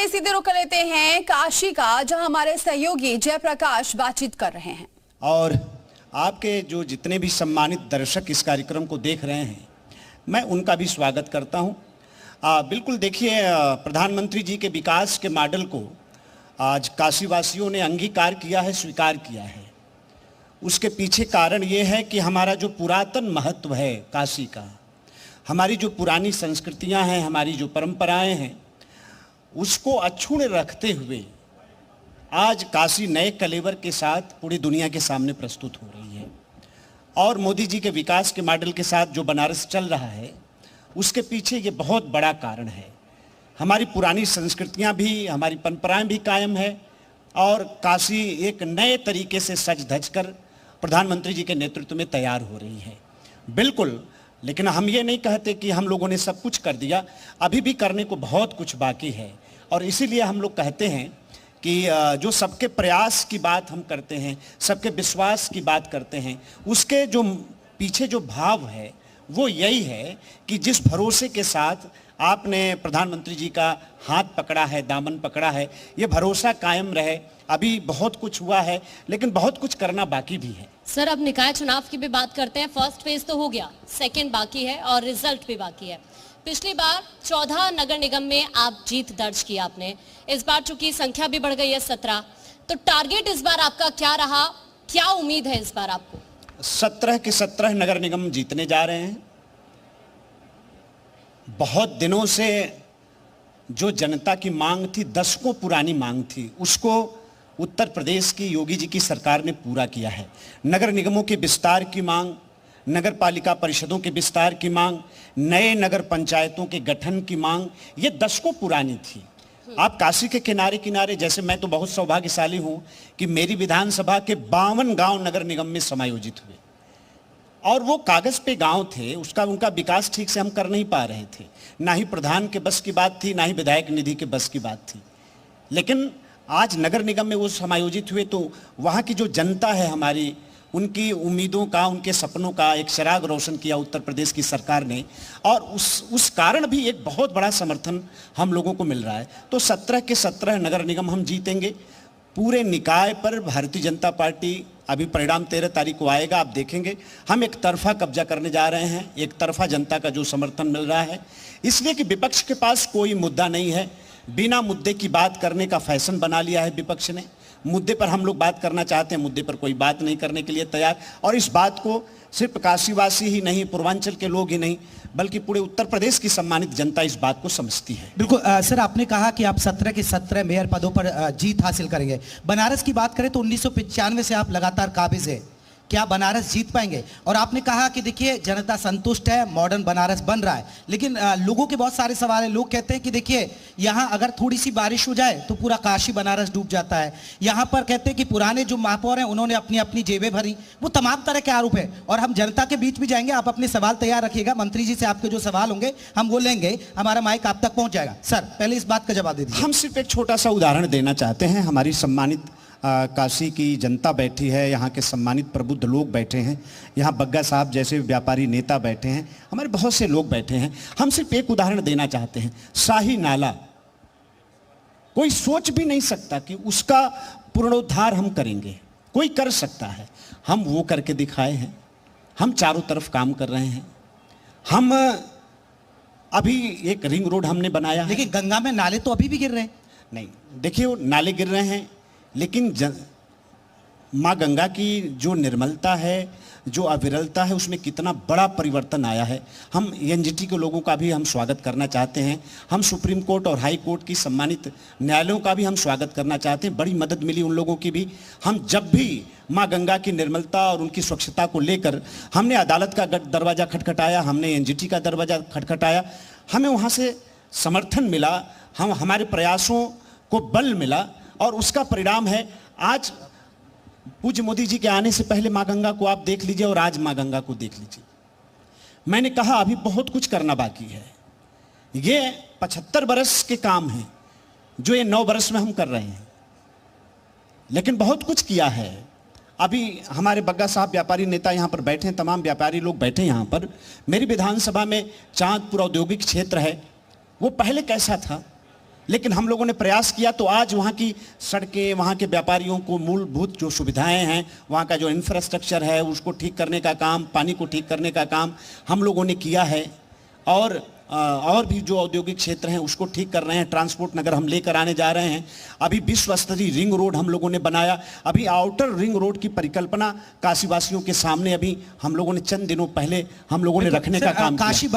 चलिए सीधे रुख लेते हैं काशी का, जहां हमारे सहयोगी जयप्रकाश बातचीत कर रहे हैं। और आपके जो जितने भी सम्मानित दर्शक इस कार्यक्रम को देख रहे हैं, मैं उनका भी स्वागत करता हूं। बिल्कुल देखिए, प्रधानमंत्री जी के विकास के मॉडल को आज काशीवासियों ने अंगीकार किया है, स्वीकार किया है। उसके पीछे कारण ये है कि हमारा जो पुरातन महत्व है काशी का, हमारी जो पुरानी संस्कृतियां हैं, हमारी जो परंपराएं हैं, उसको अक्षुण्ण रखते हुए आज काशी नए कलेवर के साथ पूरी दुनिया के सामने प्रस्तुत हो रही है। और मोदी जी के विकास के मॉडल के साथ जो बनारस चल रहा है, उसके पीछे ये बहुत बड़ा कारण है। हमारी पुरानी संस्कृतियां भी, हमारी परंपराएं भी कायम है और काशी एक नए तरीके से सज धज कर प्रधानमंत्री जी के नेतृत्व में तैयार हो रही है। बिल्कुल, लेकिन हम ये नहीं कहते कि हम लोगों ने सब कुछ कर दिया, अभी भी करने को बहुत कुछ बाकी है। और इसीलिए हम लोग कहते हैं कि जो सबके प्रयास की बात हम करते हैं, सबके विश्वास की बात करते हैं, उसके जो पीछे जो भाव है वो यही है कि जिस भरोसे के साथ आपने प्रधानमंत्री जी का हाथ पकड़ा है, दामन पकड़ा है, ये भरोसा कायम रहे। अभी बहुत कुछ हुआ है, लेकिन बहुत कुछ करना बाकी भी है। सर, अब निकाय चुनाव की भी बात करते हैं। फर्स्ट फेज तो हो गया, सेकंड बाकी है और रिजल्ट भी बाकी है। पिछली बार 14 नगर निगम में आप जीत दर्ज की आपने, इस बार चूंकि संख्या भी बढ़ गई है 17, तो टारगेट इस बार आपका क्या रहा, क्या उम्मीद है इस बार आपको? 17 के 17 नगर निगम जीतने जा रहे हैं। बहुत दिनों से जो जनता की मांग थी, दशकों पुरानी मांग थी, उसको उत्तर प्रदेश की योगी जी की सरकार ने पूरा किया है। नगर निगमों के विस्तार की मांग, नगर पालिका परिषदों के विस्तार की मांग, नए नगर पंचायतों के गठन की मांग, ये दशकों पुरानी थी। आप काशी के किनारे किनारे, जैसे मैं तो बहुत सौभाग्यशाली हूं कि मेरी विधानसभा के 52 गांव नगर निगम में समायोजित हुए, और वो कागज पे गांव थे, उनका विकास ठीक से हम कर नहीं पा रहे थे। ना ही प्रधान के बस की बात थी, ना ही विधायक निधि के बस की बात थी। लेकिन आज नगर निगम में वो समायोजित हुए तो वहाँ की जो जनता है हमारी, उनकी उम्मीदों का, उनके सपनों का एक चिराग रोशन किया उत्तर प्रदेश की सरकार ने, और उस कारण भी एक बहुत बड़ा समर्थन हम लोगों को मिल रहा है। तो 17 के 17 नगर निगम हम जीतेंगे। पूरे निकाय पर भारतीय जनता पार्टी, अभी परिणाम 13 तारीख को आएगा, आप देखेंगे। हम एक तरफा कब्जा करने जा रहे हैं, एक तरफा जनता का जो समर्थन मिल रहा है, इसलिए कि विपक्ष के पास कोई मुद्दा नहीं है। बिना मुद्दे की बात करने का फैशन बना लिया है विपक्ष ने। मुद्दे पर हम लोग बात करना चाहते हैं, मुद्दे पर कोई बात नहीं करने के लिए तैयार। और इस बात को सिर्फ काशीवासी ही नहीं, पूर्वांचल के लोग ही नहीं, बल्कि पूरे उत्तर प्रदेश की सम्मानित जनता इस बात को समझती है। बिल्कुल सर, आपने कहा कि आप 17 के 17 मेयर पदों पर जीत हासिल करेंगे। बनारस की बात करें तो 1995 से आप लगातार काबिज है, क्या बनारस जीत पाएंगे? और आपने कहा कि देखिए जनता संतुष्ट है, मॉडर्न बनारस बन रहा है, लेकिन लोगों के बहुत सारे सवाल है। लोग कहते हैं कि देखिए यहाँ अगर थोड़ी सी बारिश हो जाए तो पूरा काशी बनारस डूब जाता है। यहाँ पर कहते हैं कि पुराने जो महापौर हैं उन्होंने अपनी अपनी जेबें भरी, वो तमाम तरह के आरोप है। और हम जनता के बीच भी जाएंगे, आप अपने सवाल तैयार रखिएगा, मंत्री जी से आपके जो सवाल होंगे हम वो लेंगे, हमारा माइक आप तक पहुंच जाएगा। सर, पहले इस बात का जवाब दे दीजिए। हम सिर्फ एक छोटा सा उदाहरण देना चाहते हैं। हमारी सम्मानित काशी की जनता बैठी है, यहाँ के सम्मानित प्रबुद्ध लोग बैठे हैं, यहाँ बग्गा साहब जैसे व्यापारी नेता बैठे हैं, हमारे बहुत से लोग बैठे हैं। हम सिर्फ एक उदाहरण देना चाहते हैं। शाही नाला, कोई सोच भी नहीं सकता कि उसका पुनरुद्धार हम करेंगे, कोई कर सकता है, हम वो करके दिखाए हैं। हम चारों तरफ काम कर रहे हैं। हम अभी एक रिंग रोड हमने बनाया है। लेकिन गंगा में नाले तो अभी भी गिर रहे हैं। नहीं, देखिए वो नाले गिर रहे हैं, लेकिन माँ गंगा की जो निर्मलता है, जो अविरलता है, उसमें कितना बड़ा परिवर्तन आया है। हम एनजीटी के लोगों का भी हम स्वागत करना चाहते हैं। हम सुप्रीम कोर्ट और हाई कोर्ट की सम्मानित न्यायालयों का भी हम स्वागत करना चाहते हैं। बड़ी मदद मिली उन लोगों की भी। हम जब भी माँ गंगा की निर्मलता और उनकी स्वच्छता को लेकर हमने अदालत का दरवाज़ा खटखटाया, हमने एनजीटी का दरवाज़ा खटखटाया, हमें वहाँ से समर्थन मिला, हमारे प्रयासों को बल मिला, और उसका परिणाम है आज पूज्य मोदी जी के आने से पहले माँ गंगा को आप देख लीजिए और आज माँ गंगा को देख लीजिए। मैंने कहा अभी बहुत कुछ करना बाकी है। ये 75 बरस के काम हैं जो ये 9 बरस में हम कर रहे हैं, लेकिन बहुत कुछ किया है। अभी हमारे बग्गा साहब व्यापारी नेता यहाँ पर बैठे हैं, तमाम व्यापारी लोग बैठे हैं यहाँ पर। मेरी विधानसभा में चांदपुर औद्योगिक क्षेत्र है, वो पहले कैसा था? लेकिन हम लोगों ने प्रयास किया तो आज वहाँ की सड़कें, वहाँ के व्यापारियों को मूलभूत जो सुविधाएं हैं, वहाँ का जो इंफ्रास्ट्रक्चर है उसको ठीक करने का काम, पानी को ठीक करने का काम हम लोगों ने किया है। और भी जो औद्योगिक क्षेत्र हैं उसको ठीक कर रहे हैं। ट्रांसपोर्ट नगर हम लेकर आने जा रहे हैं। अभी विश्व स्तरीय रिंग रोड हम लोगों ने बनाया। अभी आउटर रिंग रोड की परिकल्पना काशीवासियों के सामने अभी हम लोगों ने चंद दिनों पहले हम लोगों ने रखने का सर, काम किया। काशी